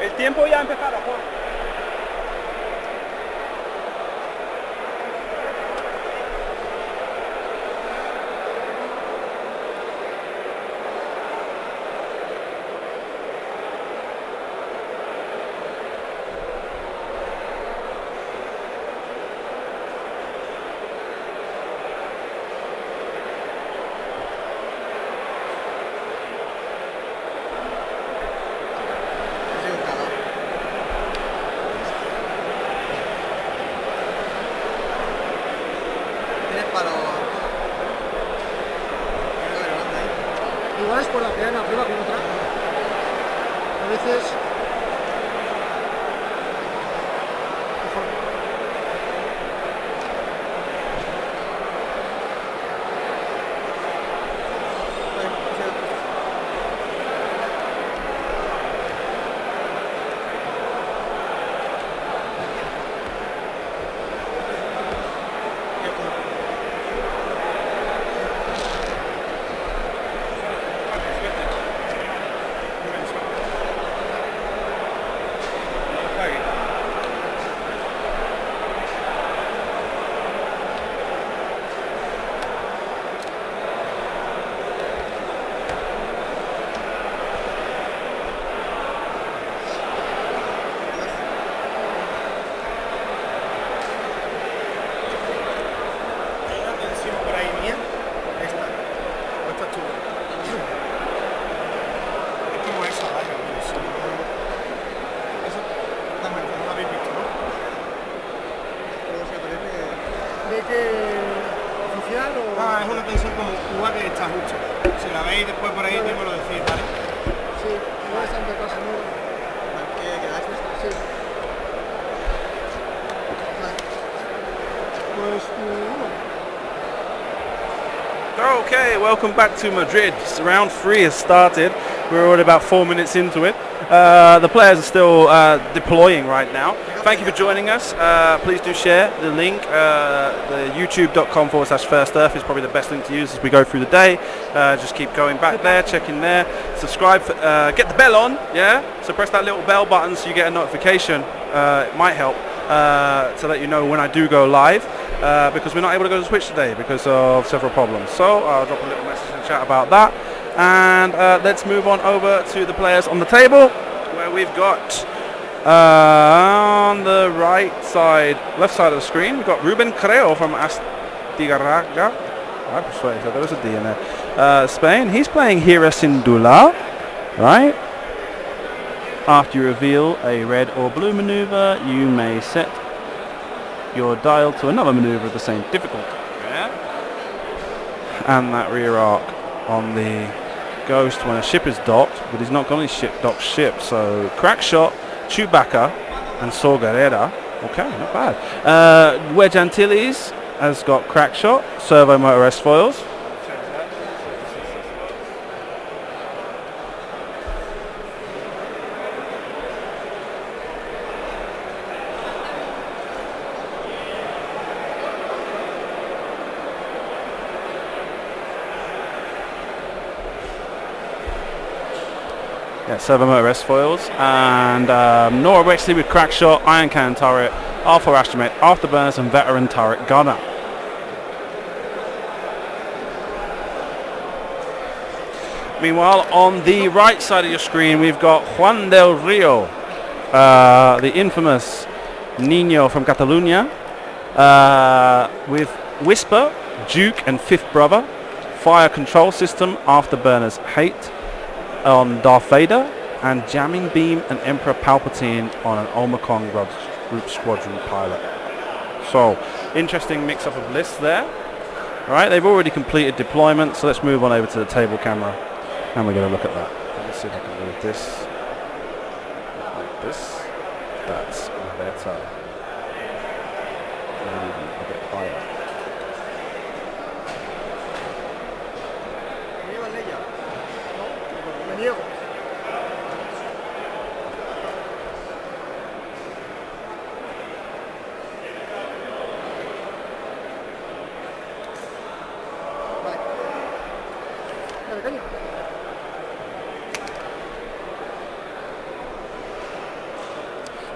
El tiempo ya ha empezado, Juan. Igual es por la cadena arriba con otra. A veces. Es una tensión como Cuba que está justo. Si la veis después por ahí, me lo decís, ¿vale? Sí, no es tanta cosa, ¿no? ¿Qué quedáis? Sí. Vale. Pues, Okay, welcome back to Madrid. Round 3 has started. We're already about 4 minutes into it. The players are still deploying right now. Thank you for joining us. Please do share the link. The youtube.com/First Earth is probably the best link to use as we go through the day. Just keep going back there, checking there. Subscribe, get the bell on, yeah? So press that little bell button so you get a notification. It might help to let you know when I do go live. Because we're not able to go to Twitch today because of several problems. So I'll drop a little message in the chat about that. And let's move on over to the players on the table, where we've got on the left side of the screen, we've got Ruben Creo from Astigarraga. I persuaded, so there was a D in there. Spain. He's playing Hira Sindula, right? After you reveal a red or blue maneuver, you may set your dial to another maneuver of the same difficulty. Yeah. And that rear arc on the Ghost when a ship is docked, but he's not got any docked ship. So crack shot, Chewbacca, and Saw Gerrera. Okay, not bad. Wedge Antilles has got crack shot, servo motor S foils. Yeah, servo motor S foils, and Nora Wexley with crack shot, iron cannon turret, R4 astromech, afterburners, and veteran turret gunner. Meanwhile, on the right side of your screen, we've got Juan del Rio, the infamous Nino from Catalunya, with Whisper, Duke, and Fifth Brother, fire control system, afterburners hate on Darth Vader, and jamming beam and Emperor Palpatine on an Omicron group squadron pilot. So, interesting mix-up of lists there. Right, they've already completed deployment, so let's move on over to the table camera, and we're going to look at that. Let me see if I can move this like this. That's better. Maybe a bit higher.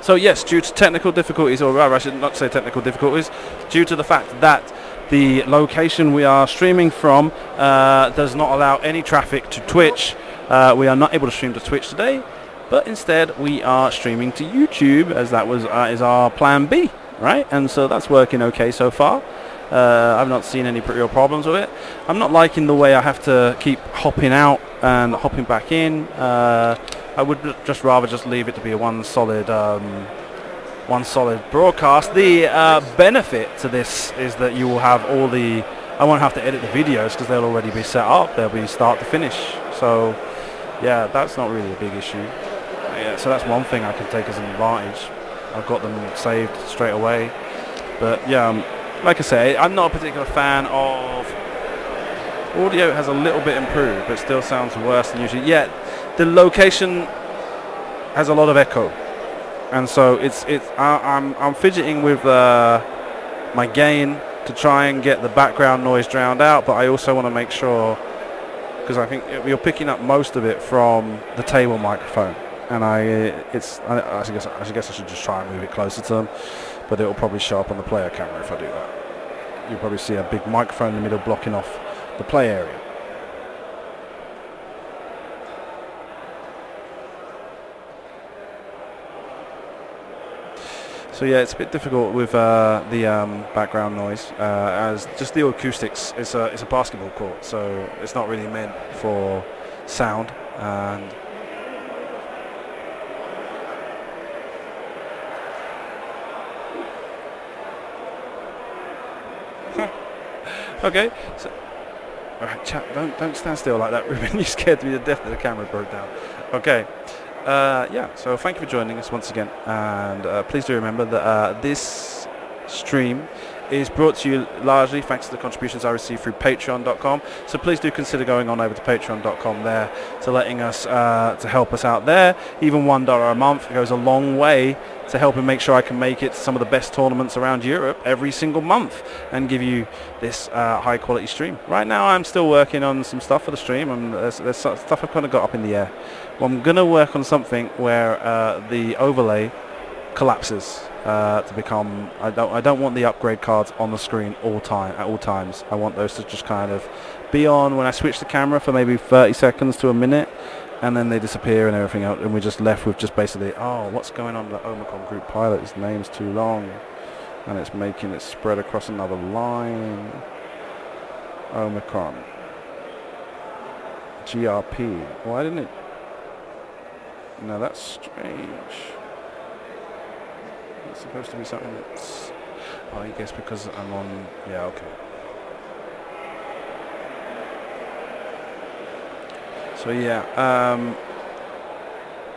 So yes, due to technical difficulties, or rather I should not say technical difficulties, due to the fact that the location we are streaming from does not allow any traffic to Twitch, we are not able to stream to Twitch today, but instead we are streaming to YouTube, as that was is our plan B, right? And so that's working okay so far. I've not seen any real problems with it. I'm not liking the way I have to keep hopping out and hopping back in. I would just rather just leave it to be a one solid broadcast. The benefit to this is that you will have all the, I won't have to edit the videos because they'll already be set up. They'll be start to finish. So yeah, that's not really a big issue. Yeah, so that's one thing I can take as an advantage. I've got them saved straight away. But yeah, like I say, I'm not a particular fan of audio. Has a little bit improved, but still sounds worse than usually. Yeah, the location has a lot of echo, and so I'm fidgeting with my gain to try and get the background noise drowned out. But I also want to make sure, because I think you're picking up most of it from the table microphone, and I guess I should just try and move it closer to them. But it will probably show up on the player camera if I do that. You'll probably see a big microphone in the middle blocking off the play area. So yeah, it's a bit difficult with the background noise, as just the acoustics. It's a basketball court, so it's not really meant for sound. And okay, so alright, chat, don't stand still like that, Ruben. You scared me to death that the camera broke down. Okay, yeah. So thank you for joining us once again, and please do remember that this stream is brought to you largely thanks to the contributions I receive through Patreon.com. So please do consider going on over to Patreon.com there to letting us to help us out there. Even $1 a month goes a long way to helping make sure I can make it to some of the best tournaments around Europe every single month and give you this high quality stream. Right now I'm still working on some stuff for the stream, and there's stuff I've kind of got up in the air. Well, I'm going to work on something where the overlay collapses to become, I don't want the upgrade cards on the screen at all times. I want those to just kind of be on when I switch the camera for maybe 30 seconds to a minute, and then they disappear and everything else, and we're just left with just basically, oh, what's going on with the Omicron group pilot? His name's too long, and it's making it spread across another line. Omicron. GRP. Why didn't it? No, that's strange. It's supposed to be something that's... Oh, I guess because I'm on... Yeah, okay. So yeah,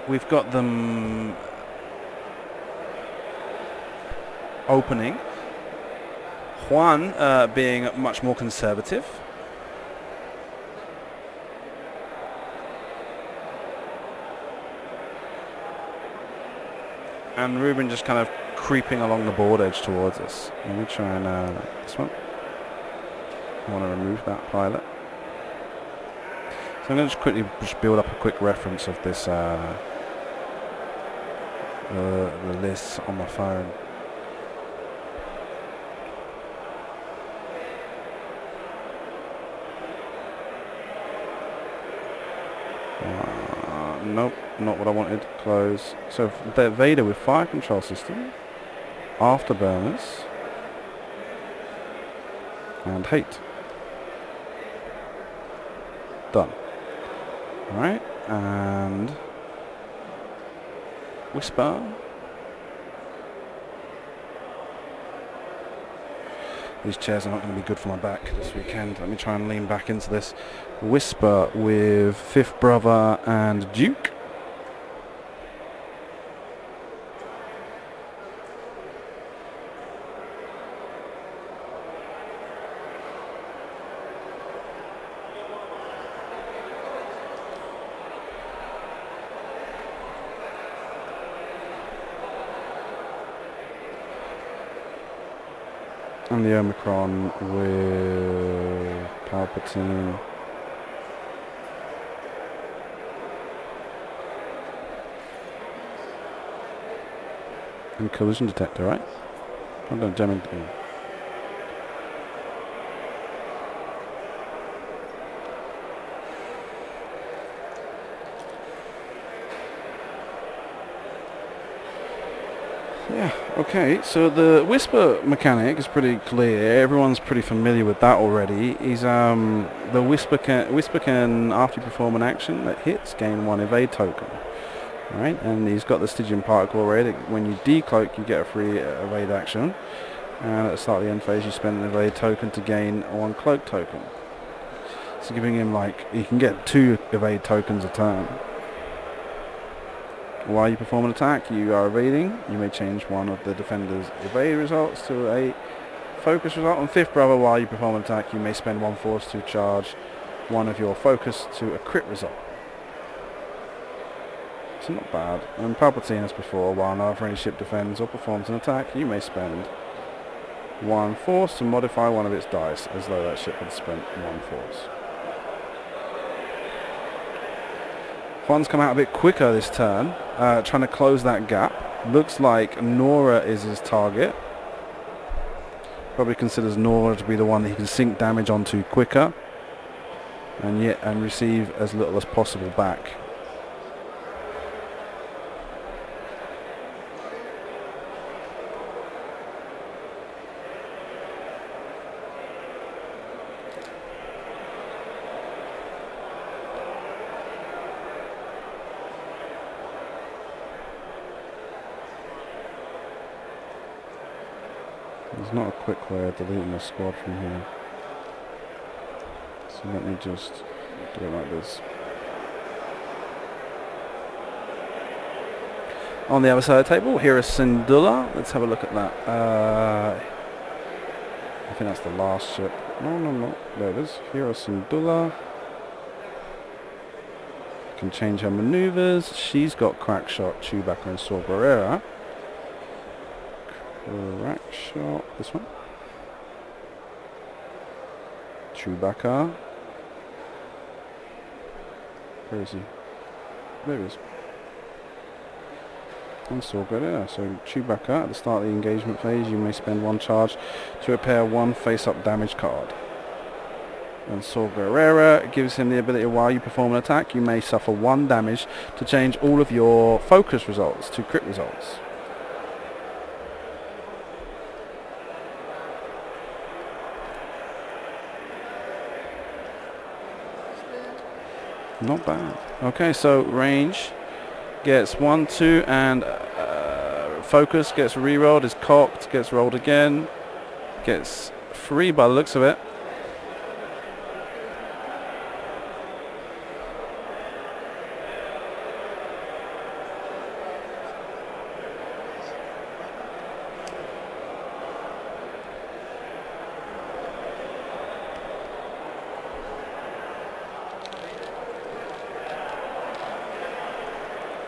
we've got them opening. Juan being much more conservative. And Ruben just kind of creeping along the board edge towards us. Let me try and this one. I want to remove that pilot. So I'm going to just quickly build up a quick reference of this the list on my phone. Nope, not what I wanted. Close. So the Vader with fire control system, afterburners, and hate. Done. Alright, and Whisper. These chairs are not going to be good for my back this weekend. Let me try and lean back into this. Whisper with Fifth Brother and Duke. And the Omicron with Palpatine. And collision detector, right? I'm going to jam into. Yeah, okay, so the whisper mechanic is pretty clear. Everyone's pretty familiar with that already. The whisper can after you perform an action that hits, gain 1 evade token. Right, and he's got the Stygian particle already. When you decloak, you get a free evade action. And at the start of the end phase, you spend an evade token to gain 1 cloak token. So giving him he can get 2 evade tokens a turn. While you perform an attack, you are evading. You may change one of the defender's evade results to a focus result. And fifth brother, while you perform an attack, you may spend 1 force to charge one of your focus to a crit result. So not bad. And Palpatine as before, while another friendly ship defends or performs an attack, you may spend 1 force to modify one of its dice, as though that ship had spent 1 force. One's come out a bit quicker this turn, trying to close that gap. Looks like Nora is his target. Probably considers Nora to be the one that he can sink damage onto quicker, and receive as little as possible back. There's not a quick way of deleting the squad from here. So let me just do it like this. On the other side of the table, here is Syndulla. Let's have a look at that. I think that's the last ship. No. There it is. Here is Syndulla. Can change her maneuvers. She's got Crackshot, Chewbacca, and Saw Gerrera. Crackshot. This one. Chewbacca. Where is he? There he is. And Saw Gerrera. So Chewbacca, at the start of the engagement phase, you may spend 1 charge to repair 1 face-up damage card. And Saw Gerrera gives him the ability, while you perform an attack, you may suffer 1 damage to change all of your focus results to crit results. Not bad. Okay, so range gets 1, 2, and focus gets re-rolled, is cocked, gets rolled again, gets 3 by the looks of it.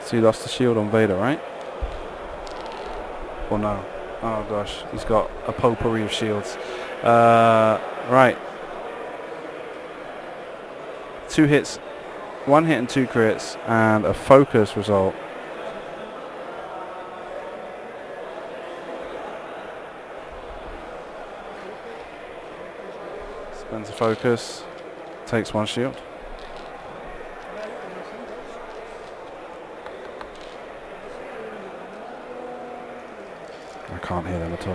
So he lost the shield on Vader, right? Or no? Oh gosh, he's got a potpourri of shields. Right. 2 hits, 1 hit and 2 crits, and a focus result. Spends a focus, takes 1 shield. I can't hear them at all.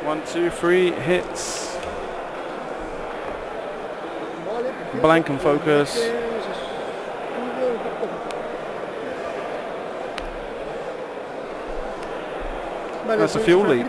One, 2, 3 hits. Blank and focus. That's a fuel leak.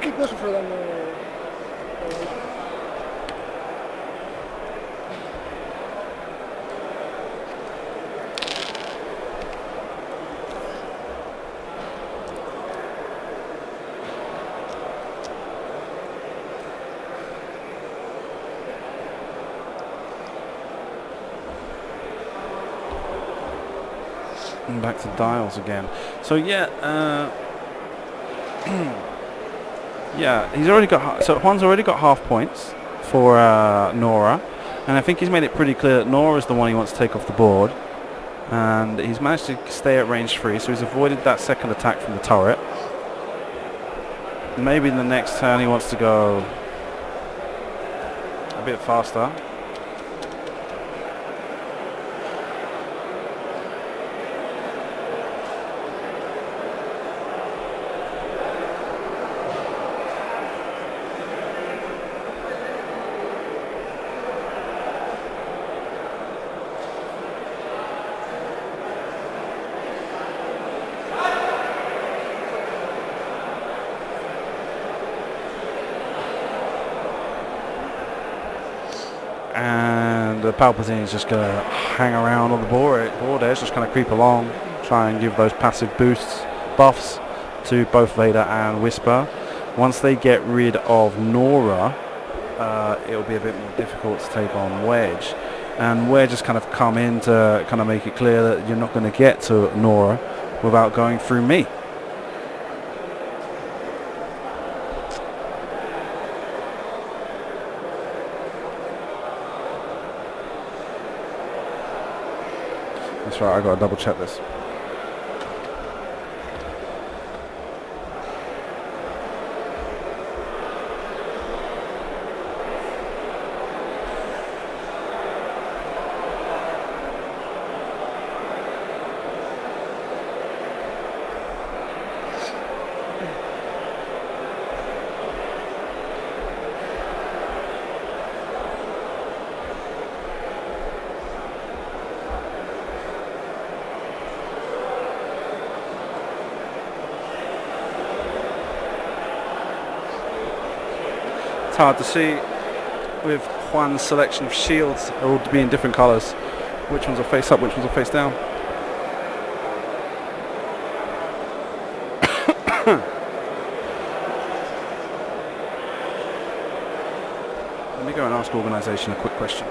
And back to Dials again. So yeah, yeah, he's already got. So Juan's already got half points for Nora, and I think he's made it pretty clear that Nora is the one he wants to take off the board, and he's managed to stay at range 3, so he's avoided that second attack from the turret. Maybe in the next turn he wants to go a bit faster. And the Palpatine is just going to hang around on the board edge, just kind of creep along, try and give those passive boosts, buffs to both Vader and Whisper. Once they get rid of Nora, it'll be a bit more difficult to take on Wedge. And Wedge just kind of come in to kind of make it clear that you're not going to get to Nora without going through me. That's right, I got to double check this. It's hard to see with Juan's selection of shields all to be in different colours. Which ones are face up, which ones are face down. Let me go and ask organisation a quick question.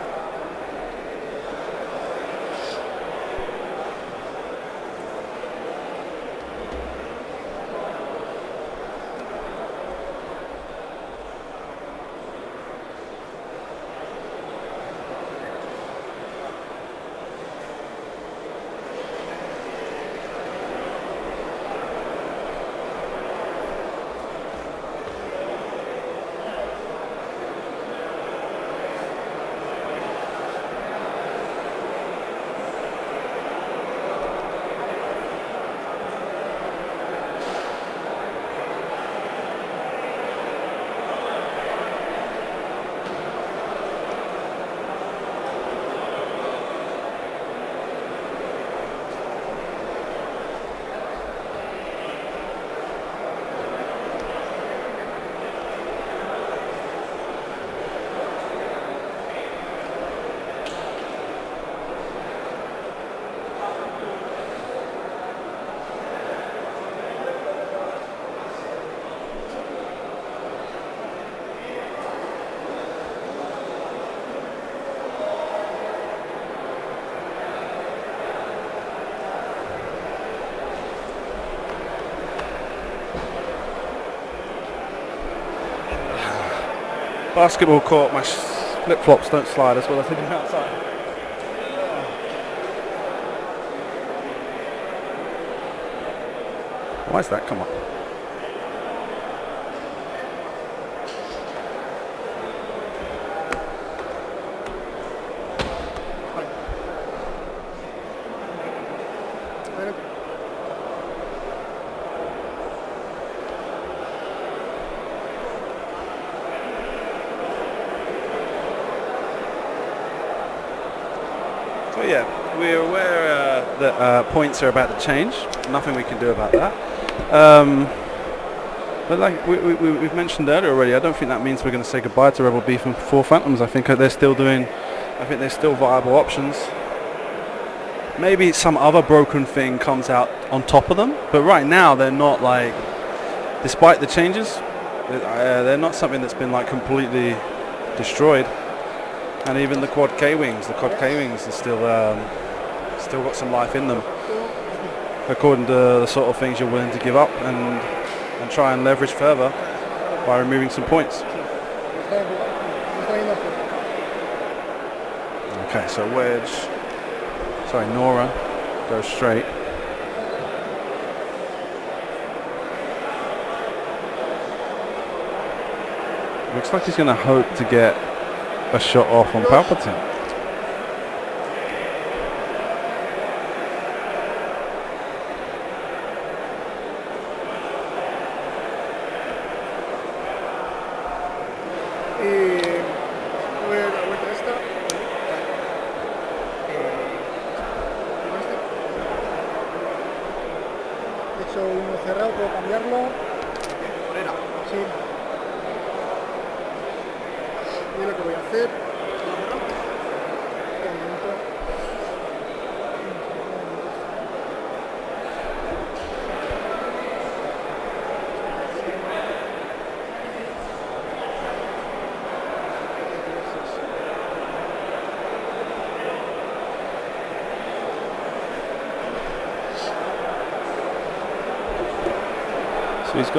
Basketball court, my flip-flops don't slide as well as they do outside. Why is that come up? So yeah, we're aware that points are about to change. Nothing we can do about that. But like we've mentioned earlier already, I don't think that means we're going to say goodbye to Rebel Beef and 4 Phantoms. I think they're still viable options. Maybe some other broken thing comes out on top of them, but right now they're not like, despite the changes, they're not something that's been like completely destroyed. And even the quad K wings are still got some life in them. according to the sort of things you're willing to give up and try and leverage further by removing some points. Okay, so Nora goes straight. Looks like he's going to hope to get a shot off on Palpatine. Uno cerrado, puedo cambiarlo. Sí. Y lo que voy a hacer. Un minuto. So he's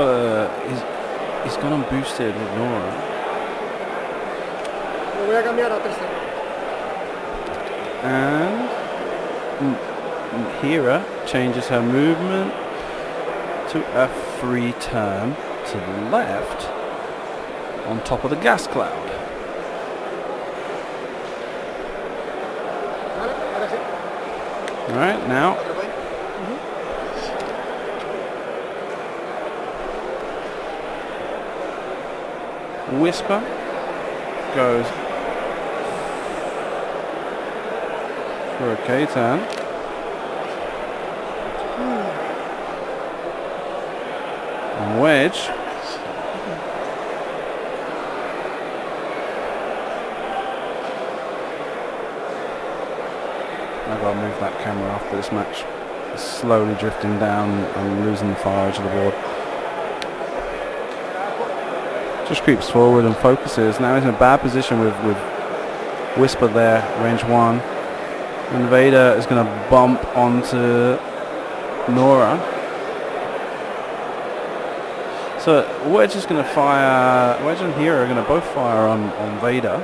gone unboosted with Nora. Lo voy a cambiar a tercero. And Hera changes her movement to a free turn to the left on top of the gas cloud. Vale, ahora sí. Right, now Whisper goes for a K-turn. And Wedge I've got to move that camera after this match. It's slowly drifting down and losing the far edge of the board. Just creeps forward and focuses. Now he's in a bad position with Whisper there, range 1. And Vader is going to bump onto Nora. So Wedge is going to fire, Wedge and Hera are going to both fire on Vader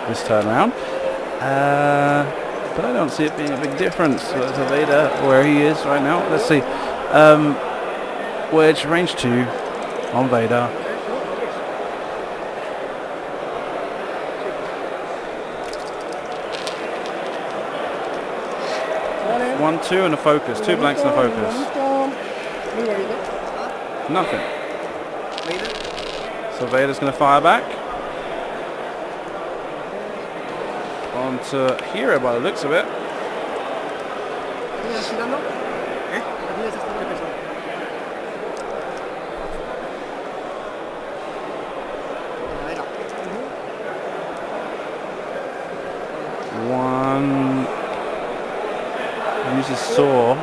this turn round. But I don't see it being a big difference to Vader where he is right now. Let's see. Wedge, range 2 on Vader. 1, 2 and a focus. 2 blanks and a focus. Nothing. So Vader's going to fire back. Onto Hera by the looks of it. One uses saw.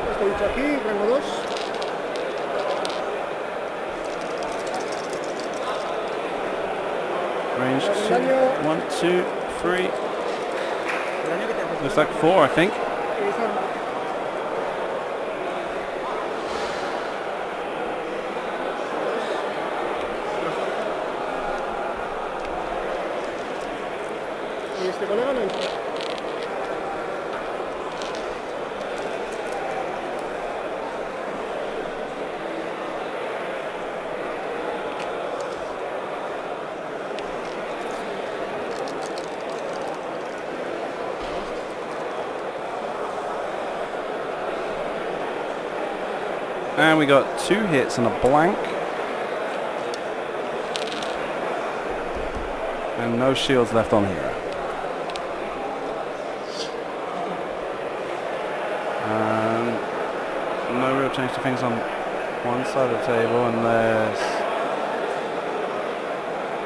Esto dicho aquí, rango 2. Range 2, 1, 2, 3. Looks like 4, I think. Y este colega no hizo. And we got 2 hits and a blank. And no shields left on Hera. No real change to things on one side of the table unless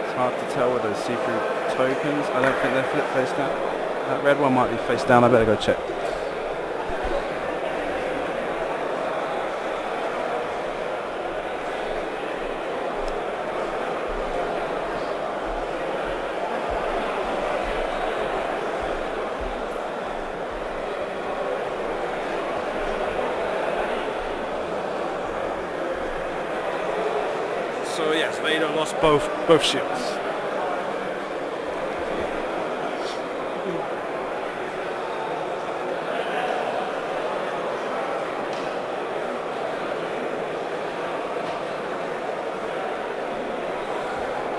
it's hard to tell with those see-through tokens. I don't think they're flipped face down. That red one might be face down. I better go check. Vader lost both shields.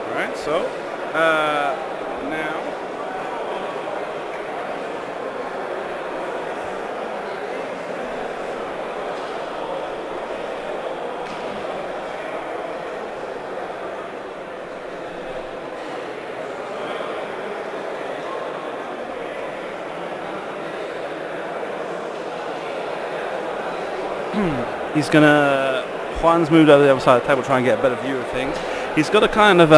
Alright, so now he's gonna. Juan's moved over the other side of the table, try and get a better view of things. He's got to kind of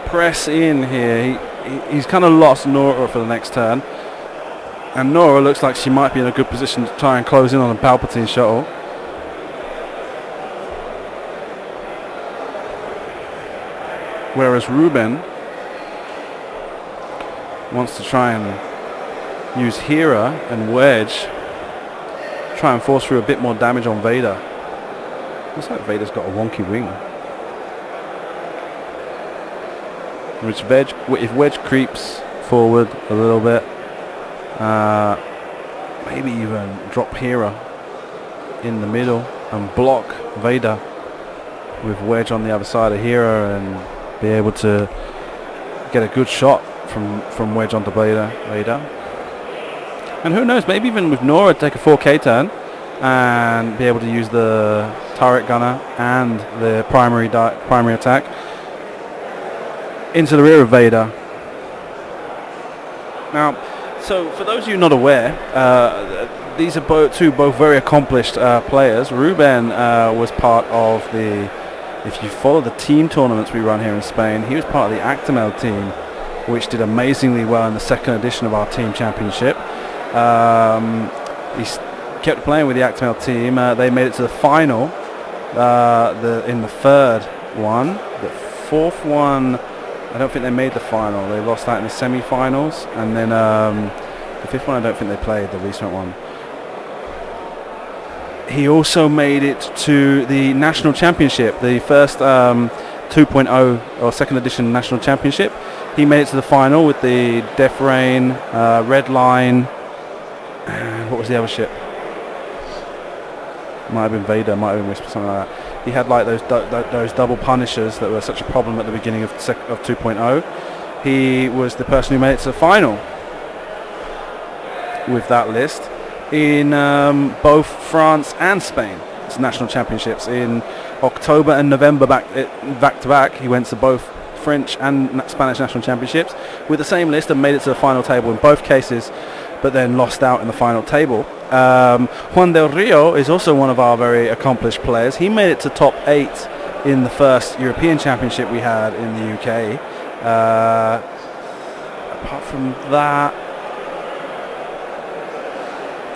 press in here. He's kind of lost Nora for the next turn, and Nora looks like she might be in a good position to try and close in on a Palpatine shuttle. Whereas Ruben wants to try and use Hera and Wedge, try and force through a bit more damage on Vader. Looks like Vader's got a wonky wing. Which if Wedge creeps forward a little bit, maybe even drop Hera in the middle and block Vader with Wedge on the other side of Hera and be able to get a good shot from Wedge onto Vader. And who knows, maybe even with Nora take a 4K turn and be able to use the turret gunner and the primary attack into the rear of Vader. Now, so for those of you not aware, these are two very accomplished players. Ruben was part of the, if you follow the team tournaments we run here in Spain, he was part of the Actimel team, which did amazingly well in the second edition of our team championship. He kept playing with the Actimel team. They made it to the final in the third one. The fourth one, I don't think they made the final. They lost that in the semi-finals, and then the fifth one I don't think they played, the recent one. He also made it to the national championship, the first 2.0 or second edition national championship. He made it to the final with the Death Rain, Red Line, and what was the other ship? Might have been Vader, might have been Whisper, something like that. He had like those double Punishers that were such a problem at the beginning of 2.0. He was the person who made it to the final with that list in both France and Spain. It's national championships in October and November back to back. He went to both French and Spanish national championships with the same list and made it to the final table in both cases, but then lost out in the final table. Juan Del Rio is also one of our very accomplished players. He made it to top 8 in the first European Championship we had in the UK. Apart from that,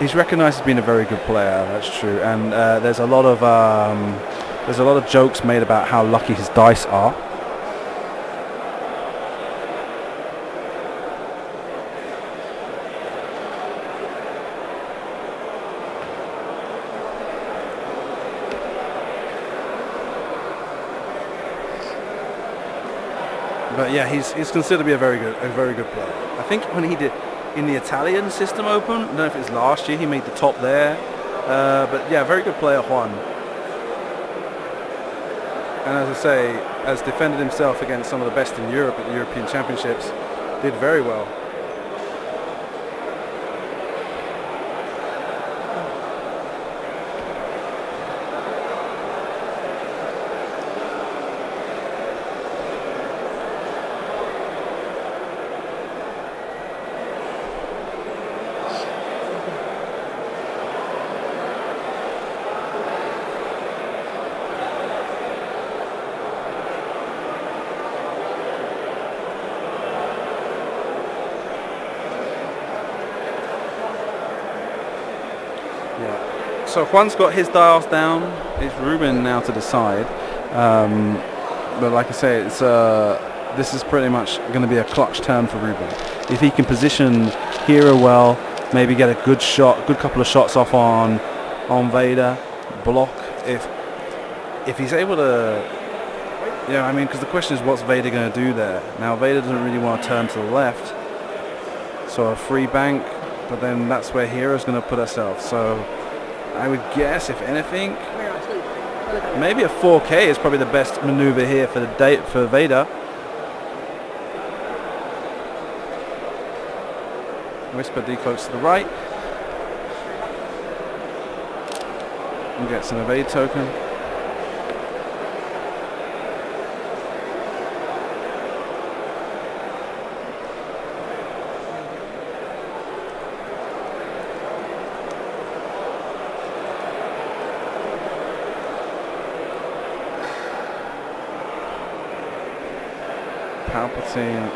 he's recognised as being a very good player. That's true, and there's a lot of jokes made about how lucky his dice are. But yeah, he's considered to be a very good player. I think when he did in the Italian System Open, I don't know if it was last year, he made the top there. But yeah, very good player, Juan. And as I say, has defended himself against some of the best in Europe at the European Championships. Did very well. So Juan's got his dials down. It's Ruben now to decide. But like I say, it's this is pretty much going to be a clutch turn for Ruben. If he can position Hera well, maybe get a good couple of shots off on Vader, block. If he's able to Yeah, I mean, because the question is, what's Vader going to do there? Now, Vader doesn't really want to turn to the left, so a free bank, but then that's where Hera's going to put herself. So I would guess, if anything, maybe a 4K is probably the best maneuver here for for Vader. Whisper decloaks to the right. And gets an evade token. Palpatine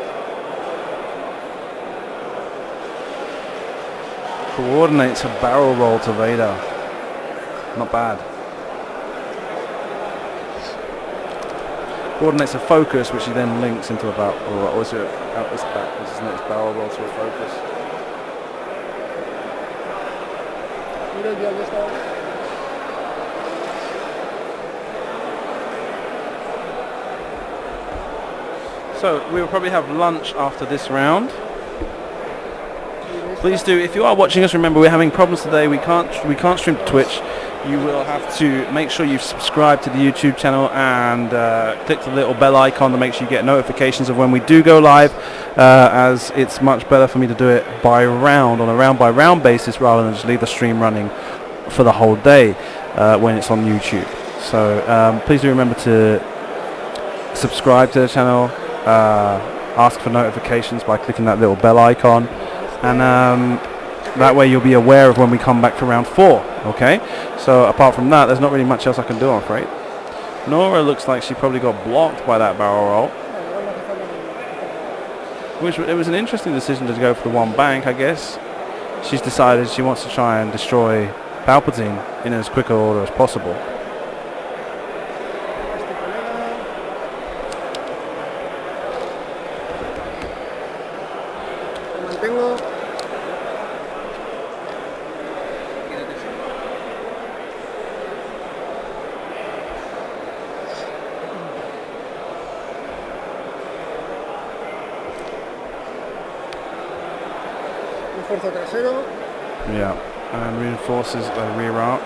coordinates a barrel roll to Vader. Not bad. Coordinates a focus, which he then links into about, or is it out this back? This is his next barrel roll to a focus. So we will probably have lunch after this round. Please do, if you are watching us, remember we're having problems today. We can't stream to Twitch. You will have to make sure you subscribe to the YouTube channel and click the little bell icon to make sure you get notifications of when we do go live, as it's much better for me to do it by round, on a round by round basis, rather than just leave the stream running for the whole day when it's on YouTube. So please do remember to subscribe to the channel, ask for notifications by clicking that little bell icon, and that way you'll be aware of when we come back for round 4. Okay, so apart from that, there's not really much else I can do, I'm afraid. Nora looks like she probably got blocked by that barrel roll, which it was an interesting decision to go for the one bank. I guess she's decided she wants to try and destroy Palpatine in as quick an order as possible. Yeah, and reinforces the rear arc.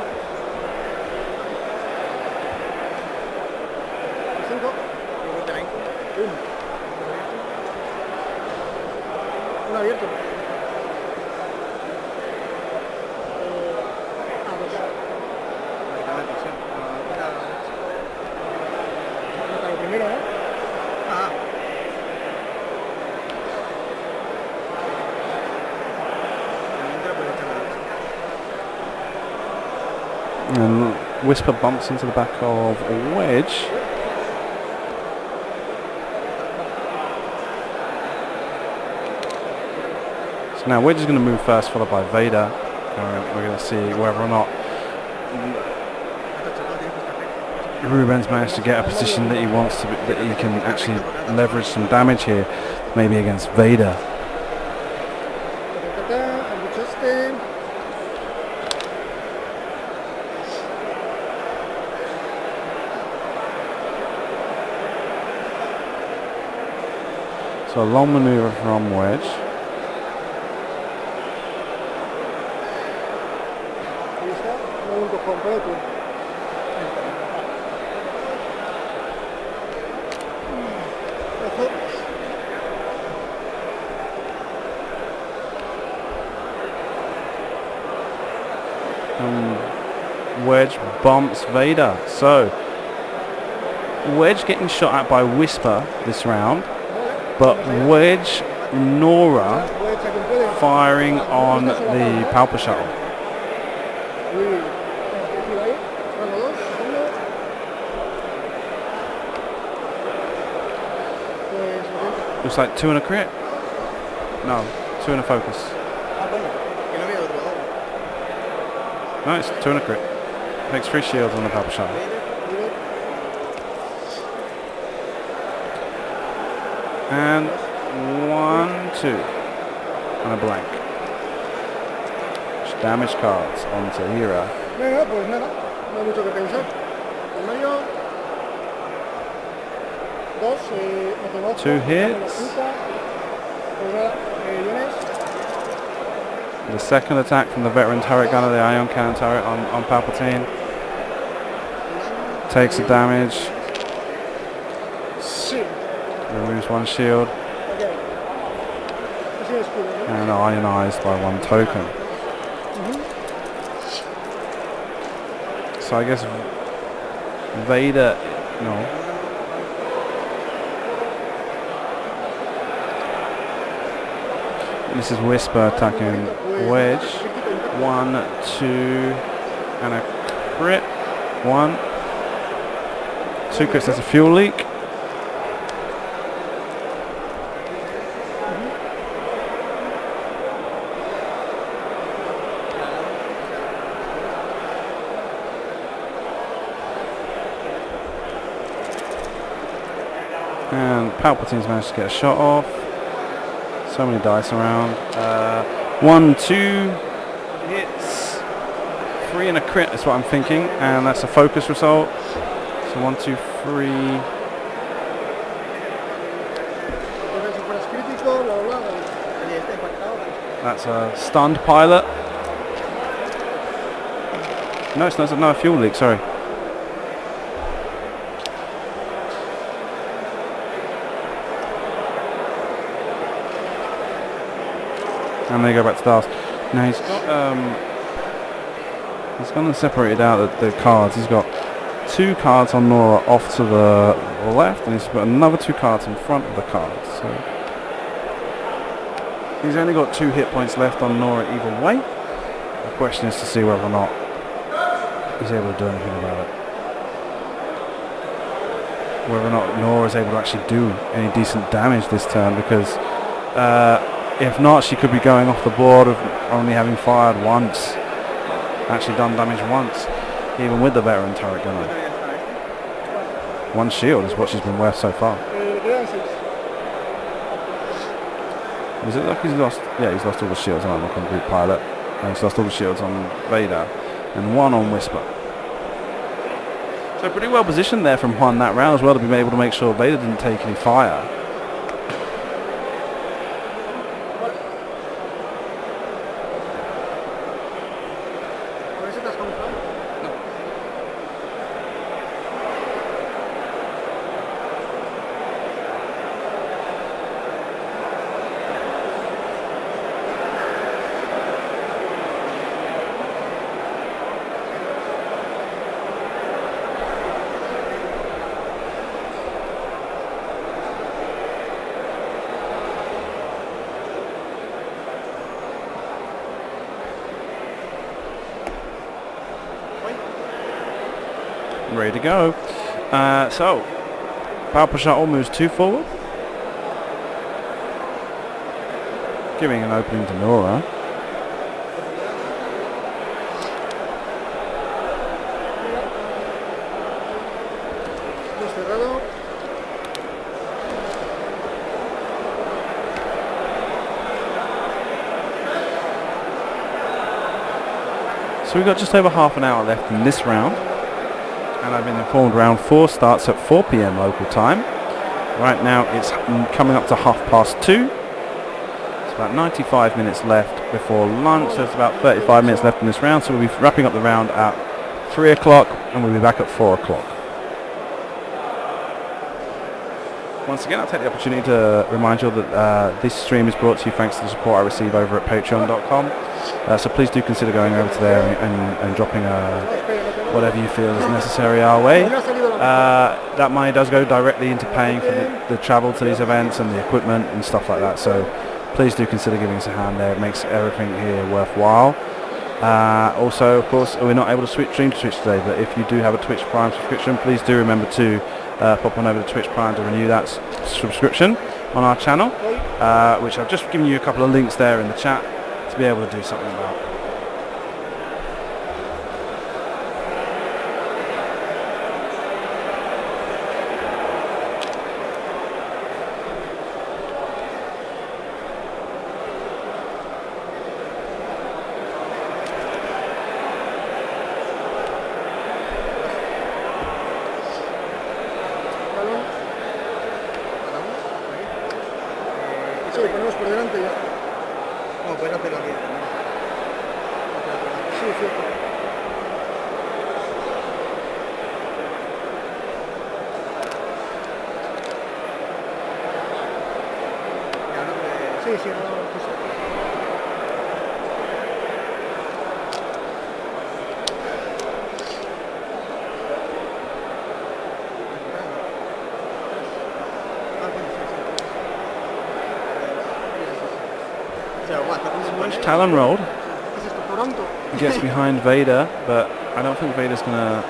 And Whisper bumps into the back of Wedge. So now Wedge is going to move first, followed by Vader. We're going to see whether or not Ruben's managed to get a position that he wants to, that he can actually leverage some damage here, maybe against Vader. So a long maneuver from Wedge. Wedge bumps Vader. So Wedge getting shot at by Whisper this round, but Wedge Nora firing on the Palpa shuttle. Looks like 2 and a crit. No, 2 and a focus. Nice, 2 and a crit. Makes 3 shields on the Palpa shuttle. And 1, 2. And a blank. Damage cards onto Hera. 2, Matonofo, 2 hits. The second attack from the veteran turret gunner, the ion cannon turret on Palpatine. Takes the damage. Sí. Removes 1 shield. Ok. Así es escudo, ¿no? And ionized by 1 token. So I guess Vader, no. This is Whisper attacking Wedge. 1, 2, and a crit. 1. 2 crits, that's a fuel leak. And Palpatine's managed to get a shot off. So many dice around. 1, 2 hits. 3 and a crit is what I'm thinking. And that's a focus result. So 1, 2, 3. That's a stunned pilot. No, it's not a fuel leak, sorry. And they go back to Stars. Now he's gone and separated out the cards. He's got 2 cards on Nora off to the left, and he's got another 2 cards in front of the cards. So he's only got 2 hit points left on Nora either way. The question is to see whether or not he's able to do anything about it. Whether or not Nora is able to actually do any decent damage this turn, because if not, she could be going off the board of only having fired once, actually done damage once, even with the veteran turret gunner. 1 shield is what she's been worth so far. Is it like he's lost? Yeah, he's lost all the shields on the concrete pilot, and he's lost all the shields on Vader, and 1 on Whisper. So pretty well positioned there from Juan that round as well, to be able to make sure Vader didn't take any fire. Ready to go. So Palpa Shuttle moves 2 forward, giving an opening to Nora. So we've got just over half an hour left in this round. And I've been informed round 4 starts at 4 PM local time. Right now it's coming up to 2:30. It's about 95 minutes left before lunch, so it's about 35 minutes left in this round, so we'll be wrapping up the round at 3 o'clock and we'll be back at 4 o'clock. Once again, I'll take the opportunity to remind you that this stream is brought to you thanks to the support I receive over at patreon.com. So please do consider going over to there and dropping whatever you feel is necessary our way. That money does go directly into paying for the travel to these events and the equipment and stuff like that. So please do consider giving us a hand there. It makes everything here worthwhile. Also, of course, we're not able to stream to Twitch today, but if you do have a Twitch Prime subscription, please do remember to pop on over to Twitch Prime to renew that subscription on our channel, which I've just given you a couple of links there in the chat to be able to do something about. Como puedes hacer aquí también. Sí, es cierto. Sí, sí, no, pues sí. Switch Talon rolled. ¿Qué es esto? Toronto. Gets behind Vader, but I don't think Vader's gonna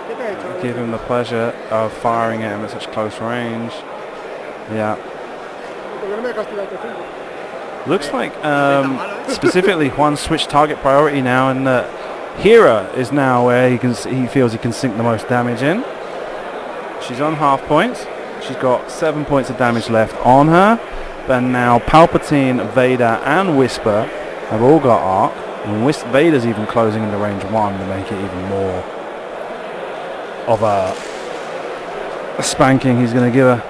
¿Qué te ha hecho? give him the pleasure of firing at him at such close range. Yeah. Porque yo no me he castigado este 5. Looks like specifically Juan switched target priority now, and Hera is now where he feels he can sink the most damage in. She's on half points. She's got 7 points of damage left on her. But now Palpatine, Vader and Whisper have all got arc, and Vader's even closing into range 1 to make it even more of a spanking he's going to give her.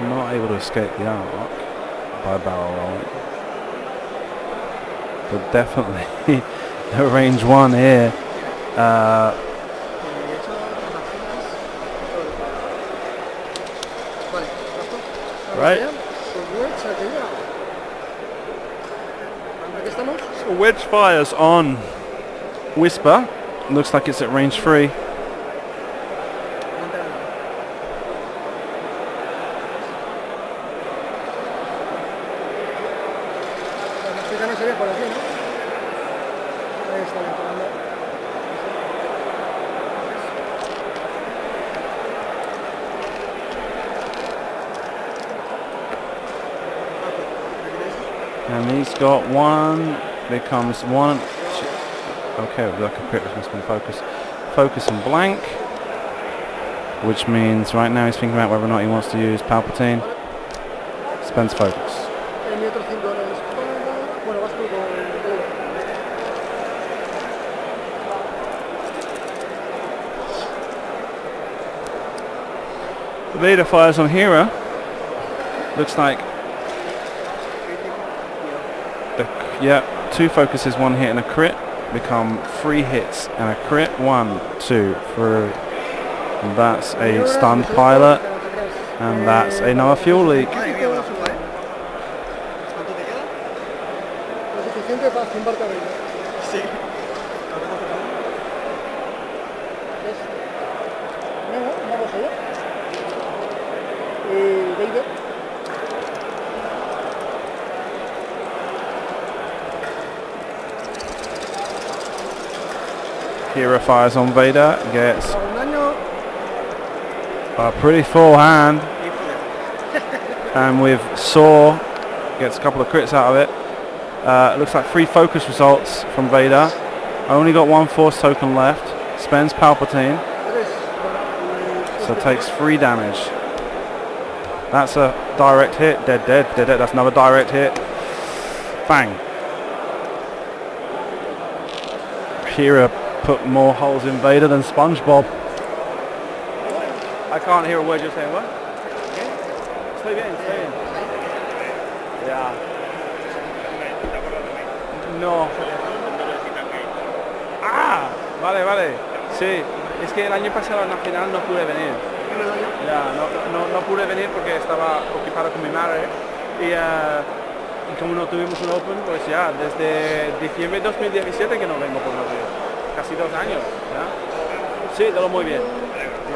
Not able to escape the arc by barrel rolling, but definitely the range 1 here. Right. So wedge fires on Whisper. Looks like it's at range 3. And he's got 1, becomes 1. Okay, we've got a crit, which must be focus and blank, which means right now he's thinking about whether or not he wants to use Palpatine. Spends focus. Vader fires on Hera. Looks like, yeah, 2 focuses, 1 hit and a crit. Become 3 hits and a crit. 1, 2, 3. And that's a stunned pilot. And that's another fuel leak. Hera fires on Vader, gets a pretty full hand, and with Saw gets a couple of crits out of it. Looks like 3 focus results from Vader. Only got 1 force token left. Spends Palpatine, so takes 3 damage. That's a direct hit. Dead. That's another direct hit. Bang. Hera put more holes in Vader than SpongeBob. I can't hear a word you're saying. What? Estoy bien. Yeah. No. Ah, vale. Sí, es que el año pasado en la final no pude venir. Ya, no pude venir porque estaba ocupado con mi madre. Y como no tuvimos un Open, pues ya, desde diciembre de 2017 que no vengo por Madrid. Casi 2 años, ¿ya? Sí, todo muy bien.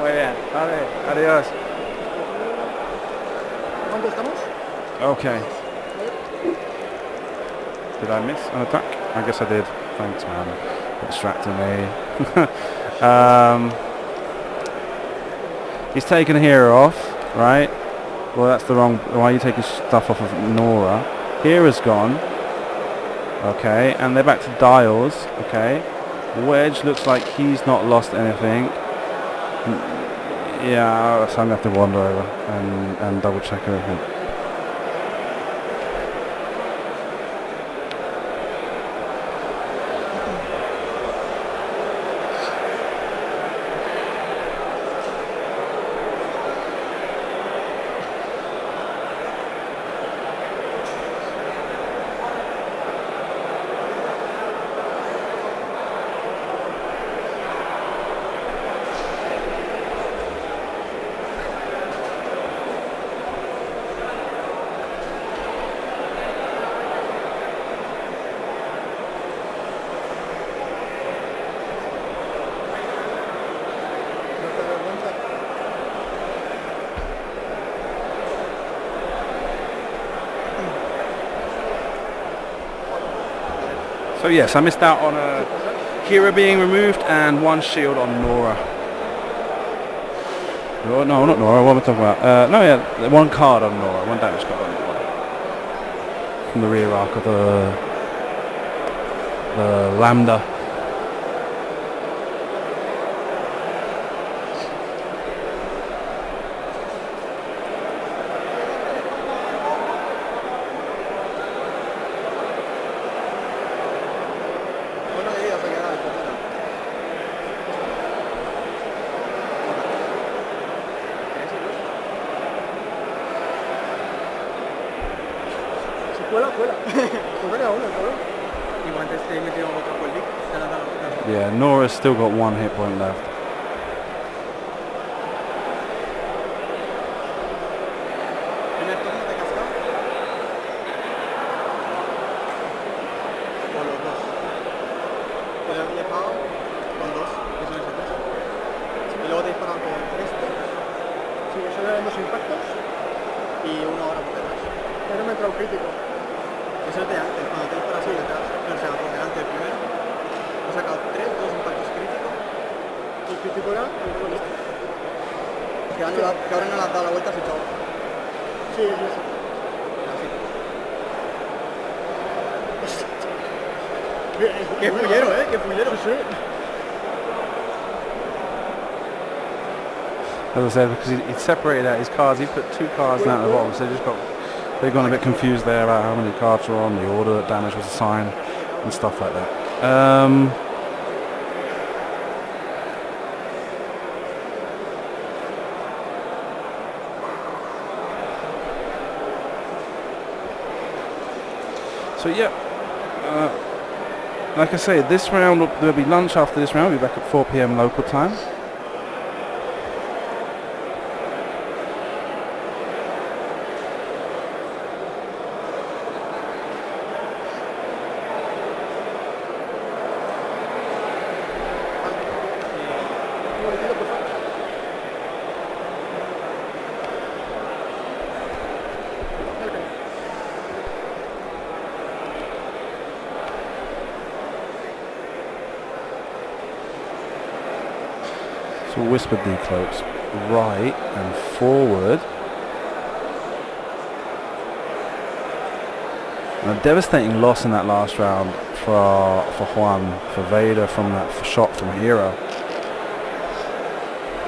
Muy bien, vale, adiós. ¿Cuánto estamos? Okay. Did I miss an attack? I guess I did. Thanks, man. Distracting me. He's taking Hera off, right? Well, that's the wrong. Why are you taking stuff off of Nora? Hera's gone. Okay, and they're back to Dials. Okay, Wedge looks like he's not lost anything. Yeah, so I'm gonna have to wander over and double check everything. So yes, I missed out on Hera being removed and 1 shield on Nora. Oh, no, not Nora. What am I talking about? No, yeah, 1 card on Nora. 1 damage card on Nora. From the rear arc of the Lambda. Yeah, Nora's still got 1 hit point left. Que ahora no le has dado la vuelta, se echó. Sí, sí, sí. Qué fullero, qué fullero. Sí. As I said, because he separated out his cards, he put 2 cards down at the bottom, so they've gone a bit confused there about how many cards were on, the order that damage was assigned, and stuff like that. So yeah, like I say, this round there'll be lunch after this round. We'll be back at 4 p.m. local time. So Whisper decloaks right and forward. And a devastating loss in that last round for Juan, for Vader from that shot from Hero.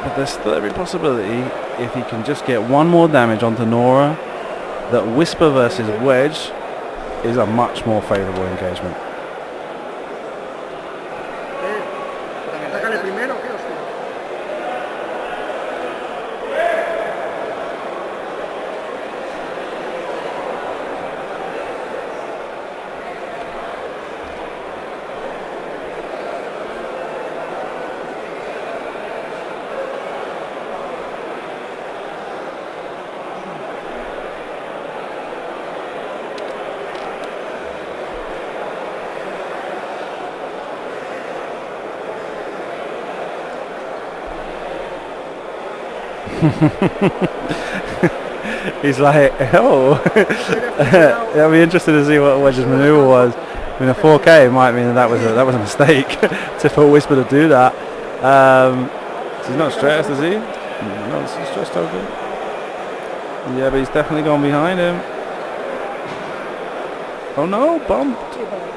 But there's still every possibility, if he can just get 1 more damage onto Nora, that Whisper versus Wedge is a much more favourable engagement. He's like, oh. I'll be interested to see what Wedge's maneuver was. I mean, a 4K might mean that was a mistake to for Whisper to do that. So he's not stressed, is he? Not stressed over. Yeah, but he's definitely gone behind him. Oh no, bump. Sí, para-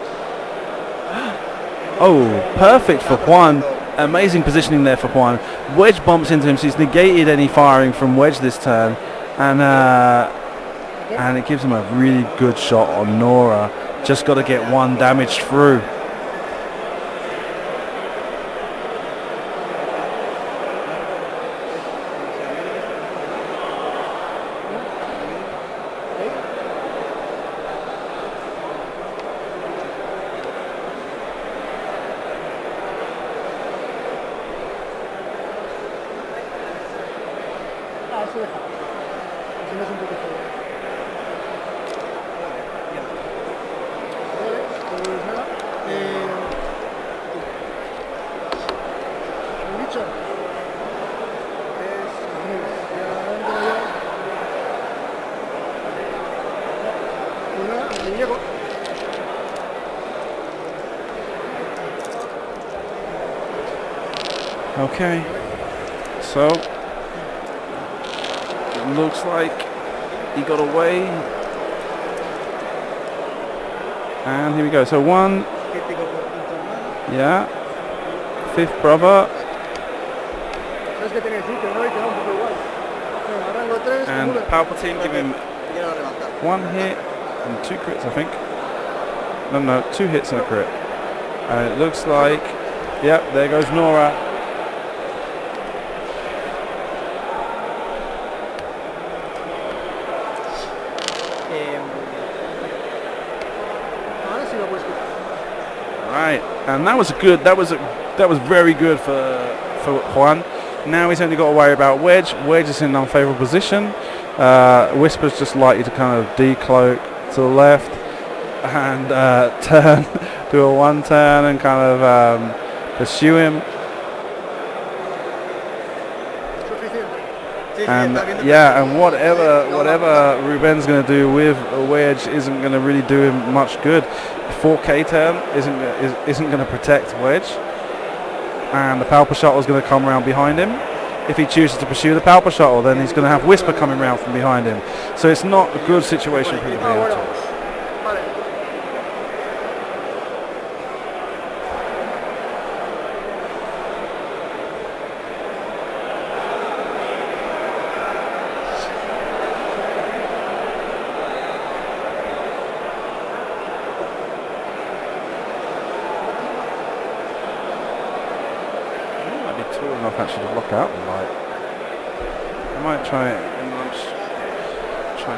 Oh, perfect for Juan. Amazing positioning there for Juan. Wedge bumps into him, so he's negated any firing from Wedge this turn, and it gives him a really good shot on Nora. Just got to get one damage through. Ah, eso deja. Así no es un poco feo. Vale, pues nada. Lo dicho. Pues nada, aquí llego. Okay, so it looks like he got away, and here we go. So one, yeah, fifth brother, Sabes que tiene sitio, ¿no? Y queda un poco igual. Venga, rango 3. and Palpatine give him one hit and 2 crits, I think. No, 2 hits and a crit. And it looks like, yep, there goes Nora. Ahora sí lo puedes quitar. Right, and that was good. That was very good for Juan. Now he's only got to worry about Wedge. Wedge is in an unfavourable position. Whisper's just likely to kind of decloak to the left and turn, do a 1 turn and kind of pursue him. And yeah, and whatever Ruben's going to do with a Wedge isn't going to really do him much good. 4K turn isn't going to protect Wedge, and the Palpa Shuttle is going to come around behind him. If he chooses to pursue the Palpa Shuttle, then he's going to have Whisper coming around from behind him. So it's not a good situation for him to be able to. Vale. Might be tall enough actually to block out the light. I might try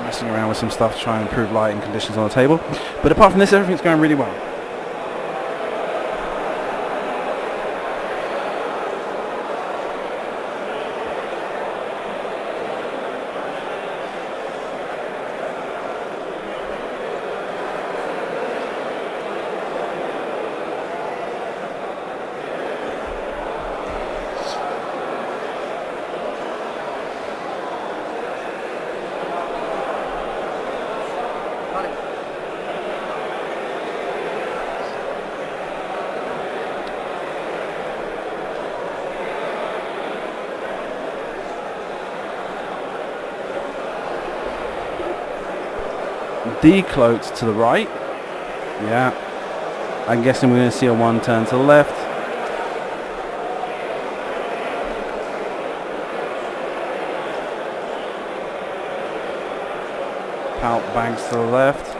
messing around with some stuff to try and improve lighting conditions on the table. But apart from this, everything's going really well. Vale. Decloaked to the right. Yeah. I'm guessing we're going to see a 1 turn to the left. Palp banks to the left.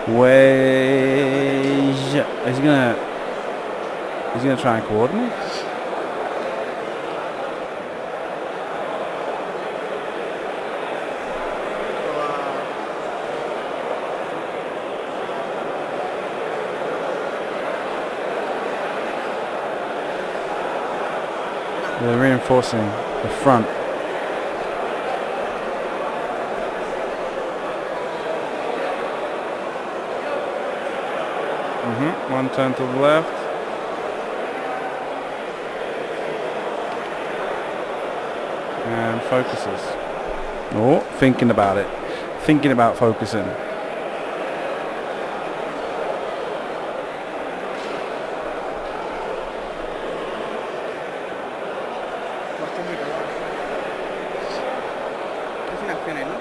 Wedge. He's gonna try and coordinate. They're reinforcing the front. One turn to the left. And focuses. Oh, thinking about it. Thinking about focusing. Es sin acciones, ¿no?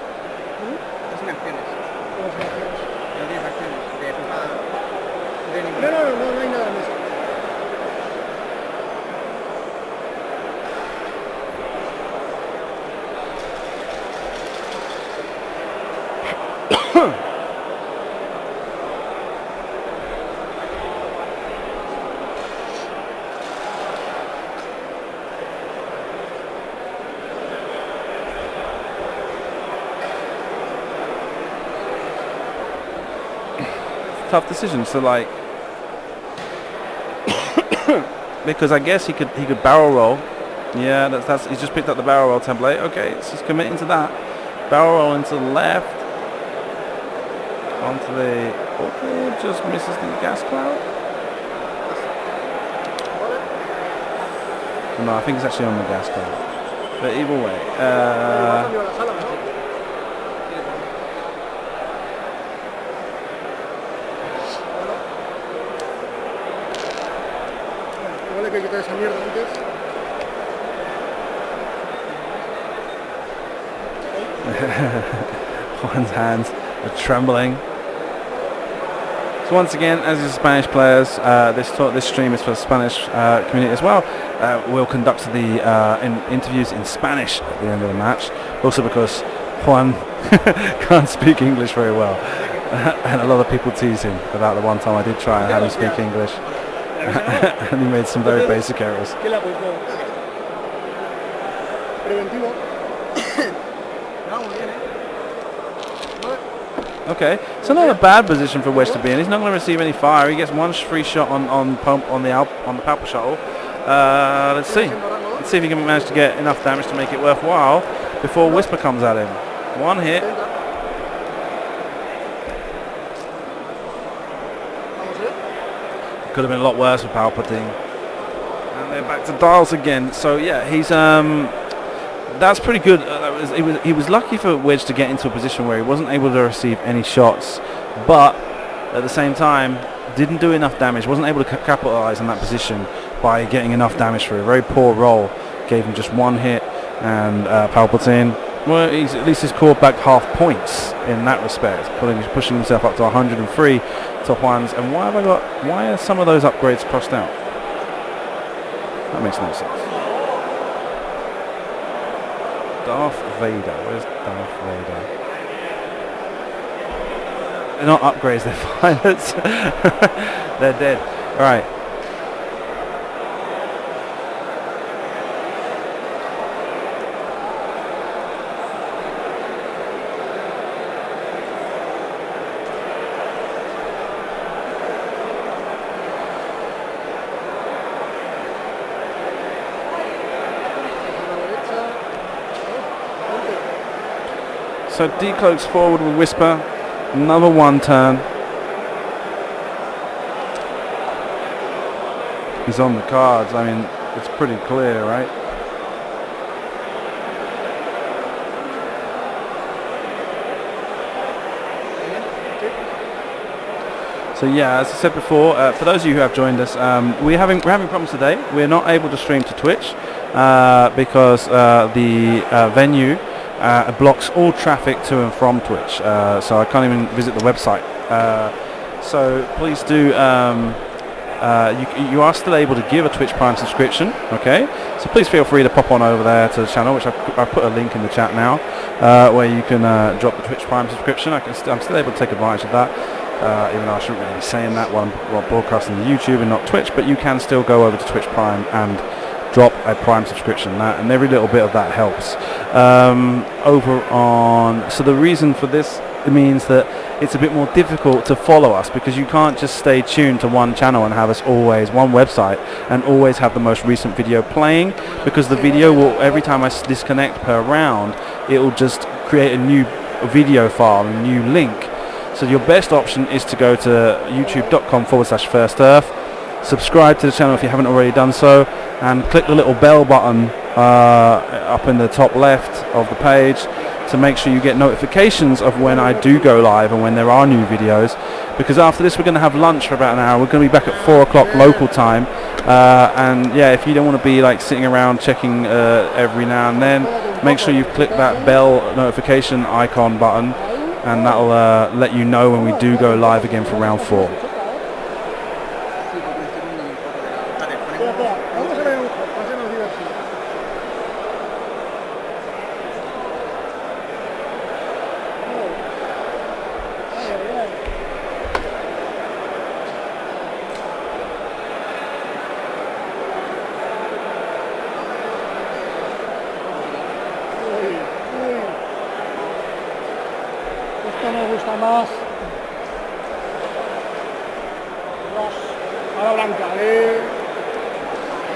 Es sin acciones. Pues gracias. No, no, no, no hay nada en eso. Tough decisions to like because I guess he could barrel roll. Yeah, that's he's just picked up the barrel roll template. Okay, so he's committing to that. Barrel roll into the left. Onto the just misses the gas cloud. No, I think it's actually on the gas cloud. But either way. Igual hay que quitar esa mierda antes. Juan's hands are trembling. So once again, as is Spanish players, this stream is for the Spanish community as well. We'll conduct the interviews in Spanish at the end of the match, also because Juan can't speak English very well, and a lot of people tease him about the one time I did try and have him speak English, and he made some very basic errors. Preventivo. Okay, so not a bad position for Wedge to be in. He's not going to receive any fire. He gets one free shot on the Palpa shuttle. Let's see if he can manage to get enough damage to make it worthwhile before Whisper comes at him. One hit. Could have been a lot worse with Palpatine. And they're back to dials again. So yeah, he's that's pretty good. He was lucky for Wedge to get into a position where he wasn't able to receive any shots, but at the same time didn't do enough damage, wasn't able to capitalize on that position by getting enough damage for a very poor roll. Gave him just one hit, and Palpatine, well, at least he's called back half points in that respect, pushing himself up to 103 top ones. And why are some of those upgrades crossed out? That makes no sense. Darth Vader. Where's Darth Vader? They're not upgrades, they're pilots. They're dead. Alright. So decloaks forward with Whisper, another one turn. He's on the cards. I mean, it's pretty clear, right? So yeah, as I said before, for those of you who have joined us, we're having problems today. We're not able to stream to Twitch because the venue blocks all traffic to and from Twitch, so I can't even visit the website. So please do. You are still able to give a Twitch Prime subscription, okay? So please feel free to pop on over there to the channel, which I've put a link in the chat now, where you can drop the Twitch Prime subscription. I'm still able to take advantage of that, even though I shouldn't really be saying that while I'm broadcasting the YouTube and not Twitch. But you can still go over to Twitch Prime and drop a Prime subscription, and every little bit of that helps. So the reason for this, it means that it's a bit more difficult to follow us, because you can't just stay tuned to one channel and have us always one website and always have the most recent video playing, because the video will, every time I disconnect per round, it will just create a new video file, a new link. So your best option is to go to youtube.com/firstearth, subscribe to the channel if you haven't already done so, and click the little bell button up in the top left of the page to make sure you get notifications of when I do go live and when there are new videos. Because after this we're going to have lunch for about an hour. We're going to be back at 4 o'clock local time, and yeah, if you don't want to be like sitting around checking every now and then, make sure you click that bell notification icon button, and that'll let you know when we do go live again for round 4. más. Ahora Blanca,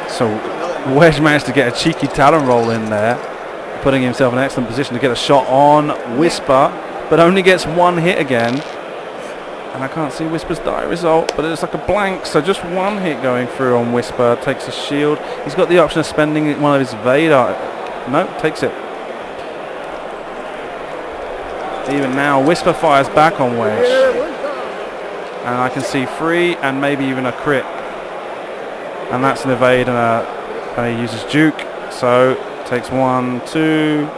So Wedge managed to get a cheeky talon roll in there, putting himself in an excellent position to get a shot on Whisper, but only gets one hit again. And I can't see Whisper's die result, but it's like a blank, so just one hit going through on Whisper. Takes a shield. He's got the option of spending one of his Vader. No, takes it. Even now, Whisper fires back on Wedge. And I can see 3 and maybe even a crit. And that's an evade and he uses Duke. So takes 1, 2,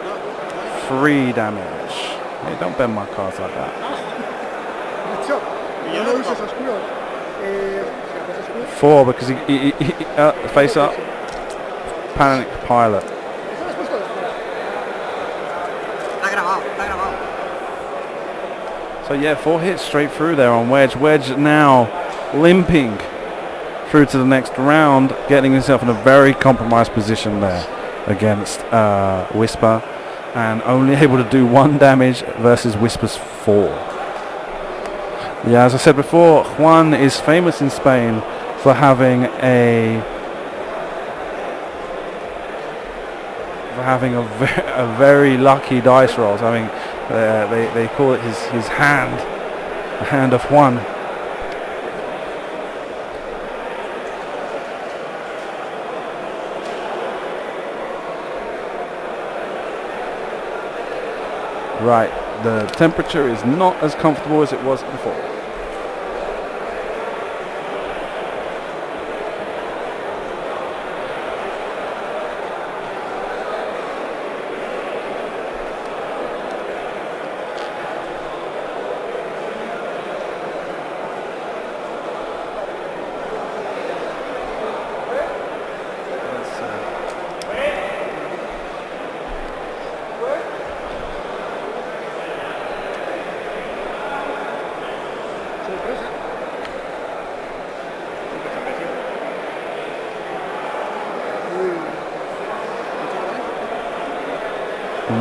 3 damage. Hey, don't bend my cards like that. 4 because he face up. Panic pilot. So yeah, 4 hits straight through there on Wedge. Wedge now limping through to the next round, getting himself in a very compromised position there against Whisper, and only able to do 1 damage versus Whisper's 4. Yeah, as I said before, Juan is famous in Spain for having a very lucky dice rolls. I mean, they call it his hand, the hand of Juan. Right, the temperature is not as comfortable as it was before.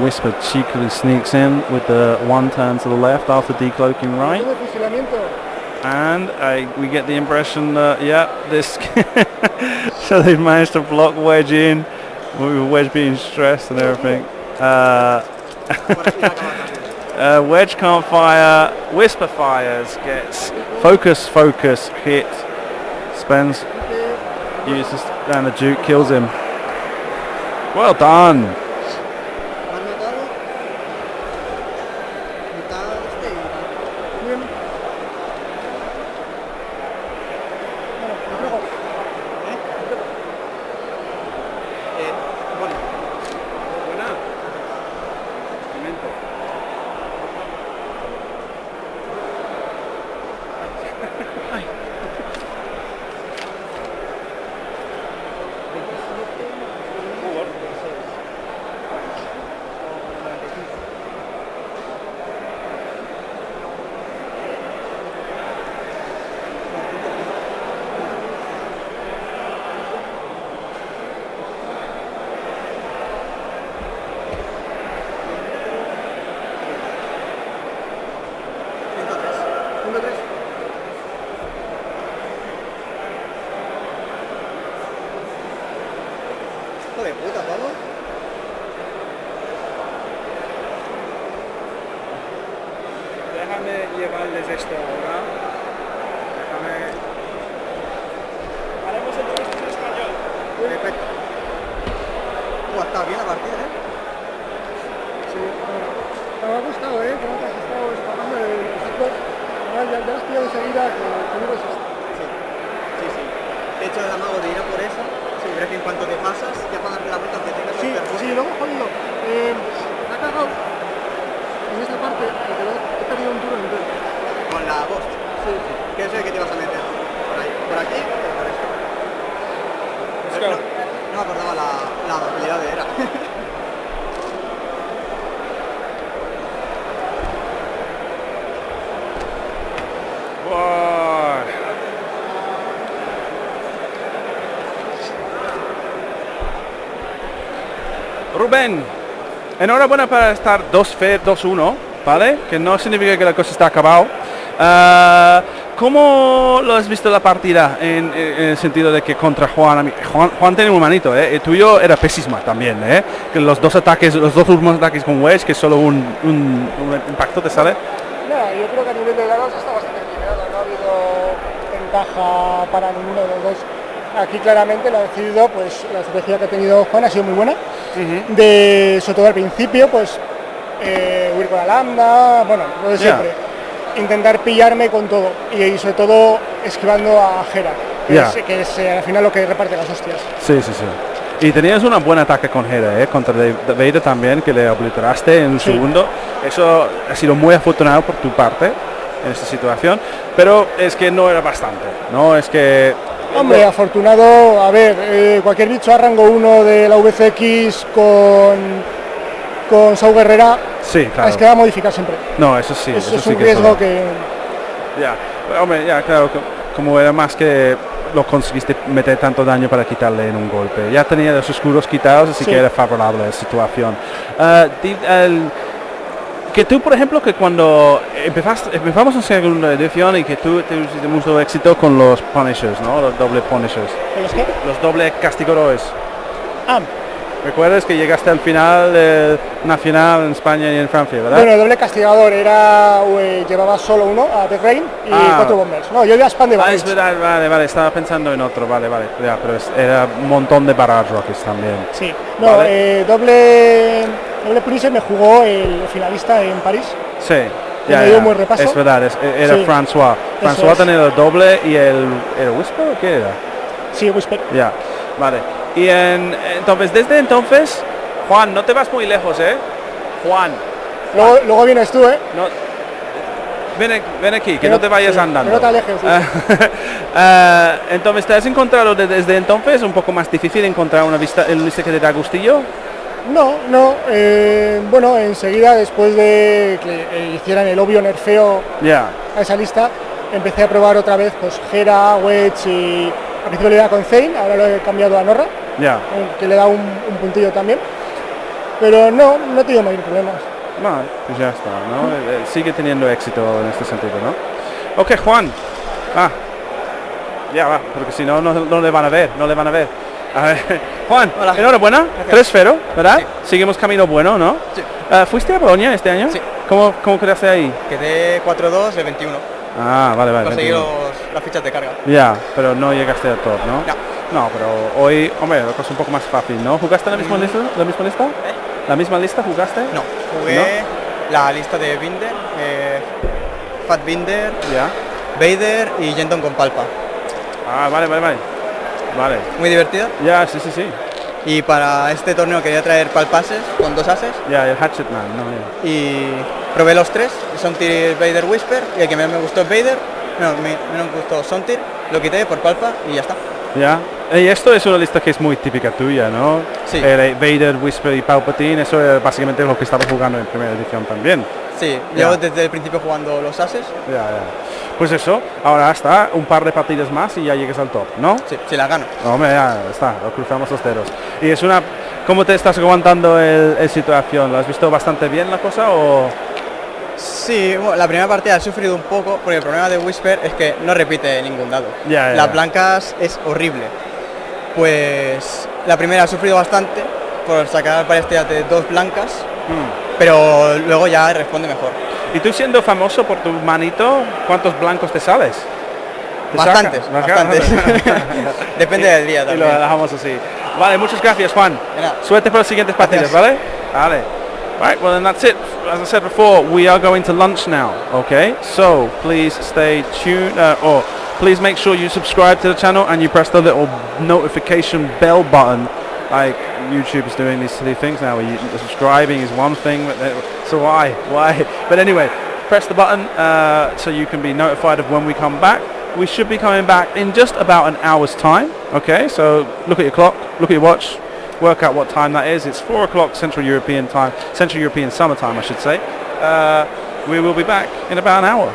Whisper cheekily sneaks in with the 1 turn to the left after decloaking right, and we get the impression that this so they've managed to block Wedge in with Wedge being stressed and everything. Wedge can't fire, Whisper fires, gets focus hit, spends, uses, and the Duke kills him. Well done. Déjame llevarles esto ahora. Haremos el puesto en español. Perfecto. Está bien la partida, ¿eh? Sí, me ha gustado, cómo te has estado disparando el sector. Ya has pillado enseguida que no resiste. Sí. De hecho, el amago de ir a por esa, pero es que en cuanto te pasas, ya para darle la vuelta aunque tengas el perfume. Sí, luego jodido. Me ha cagado en esta parte porque he perdido un turno entero. Con la voz. Sí. ¿Qué es el que te vas a meter? ¿Por ahí? ¿Por aquí o por esto? No me acordaba la habilidad de era. Rubén, enhorabuena para estar 2-1 ¿vale? Que no significa que la cosa está acabado. ¿Cómo lo has visto la partida en el sentido de que contra Juan, Juan tiene un manito, el tuyo era pésimo también, que los dos últimos ataques con Wedge, que solo un impacto te sale? No, yo creo que a nivel de dados está bastante equilibrado, no ha habido ventaja para ninguno de los dos. Aquí claramente lo ha decidido, pues la estrategia que ha tenido Juan ha sido muy buena, sobre todo al principio, pues huir con la lambda, bueno, lo de siempre. Intentar pillarme con todo y sobre todo esquivando a Hera, que es al final lo que reparte las hostias. Sí. Y tenías un buen ataque con Hera, contra Vader también, que le obliteraste en un segundo. Eso ha sido muy afortunado por tu parte en esta situación, pero es que no era bastante, ¿no? Es que... Hombre, afortunado, a ver, cualquier bicho a rango 1 de la VCX con Sau Guerrera, sí, claro. Es que va a modificar siempre. No, eso sí. Eso es sí un que riesgo que... Ya, hombre, ya, claro, como era más que lo conseguiste meter tanto daño para quitarle en un golpe. Ya tenía los escudos quitados, así que era favorable la situación. Que tú, por ejemplo, que cuando empezamos en segunda edición y que tú tuviste mucho éxito con los Punishers, ¿no? Los doble Punishers. ¿Los qué? Los doble castigadores. Ah. ¿Recuerdas que llegaste al final de nacional en España y en Francia, verdad? Bueno, el doble castigador era llevaba solo uno a The Rain y 4 bombers. No, yo iba a Spam de Barrage. Es verdad, vale, estaba pensando en otro, vale, ya, pero era un montón de Barrage Rockets también. Sí, no, ¿vale? doble Punisher me jugó el finalista en París. Sí, ya, me dio un buen repaso. Es verdad, era François. François tenía el doble y el Whisper, ¿o qué era? Sí, Whisper. Ya, vale. Y entonces, desde entonces, Juan, no te vas muy lejos, Juan. Luego vienes tú, No, ven aquí, que no te vayas andando. Que no te alejes. Entonces, ¿te has encontrado desde entonces un poco más difícil encontrar una lista que te da gustillo? No. Bueno, enseguida, después de que hicieran el obvio nerfeo a esa lista, empecé a probar otra vez pues Hera, Wedge y... Al principio le iba con Zane, ahora lo he cambiado a Norra, que le da un puntillo también. Pero no he tenido mayores problemas. No, pues ya está, ¿no? Sigue teniendo éxito en este sentido, ¿no? Ok, Juan. Ya va, porque si no, no le van a ver, A ver, Juan, hola. Enhorabuena, 3-0, ¿verdad? Sí. Seguimos camino bueno, ¿no? Sí. ¿Fuiste a Bolonia este año? Sí. ¿Cómo quedaste ahí? Quedé 4-2 de 21. Vale. Conseguí las fichas de carga. Ya, pero no llegaste al top, ¿no? No. No, pero hoy, hombre, la cosa un poco más fácil, ¿no? ¿Jugaste la misma lista? ¿La misma lista jugaste? No, jugué la lista de Binder, Fat Binder, Vader y Jenton con Palpa. Vale. Muy divertida. Ya, sí. Y para este torneo quería traer Palpases con 2 ases. Ya, el Hatchetman, ¿no? Y probé los 3, Sontir, Vader, Whisper, y el que menos me gustó es Vader. No, menos me gustó Sontir, lo quité por Palpa y ya está. Ya, y esto es una lista que es muy típica tuya, ¿no? Sí. Vader, Whisper y Palpatine, eso es básicamente lo que estaba jugando en primera edición también. Sí, llevo desde el principio jugando los ases. Ya. Pues eso, ahora está, un par de partidas más y ya llegues al top, ¿no? Sí, si la gano. Hombre, ya está, lo cruzamos los dedos. Y es ¿cómo te estás aguantando el situación? ¿Lo has visto bastante bien la cosa o...? Sí, bueno, la primera partida he sufrido un poco porque el problema de Whisper es que no repite ningún dado. Las blancas es horrible. Pues la primera he sufrido bastante por sacar partidas de 2 blancas, pero luego ya responde mejor. ¿Y tú siendo famoso por tu manito, cuántos blancos te sales? Bastantes. Depende del día también. Y lo dejamos así. Vale, muchas gracias, Juan. Suerte para los siguientes partidos, ¿vale? Vale. Right, well then that's it. As I said before, we are going to lunch now, okay? So, please stay tuned, or please make sure you subscribe to the channel and you press the little notification bell button. Like YouTube is doing these silly things now, where subscribing is one thing, so why? But anyway, press the button so you can be notified of when we come back. We should be coming back in just about an hour's time, okay? So, look at your clock, look at your watch, work out what time that is. It's 4 o'clock Central European time, Central European summer time I should say. We will be back in about an hour.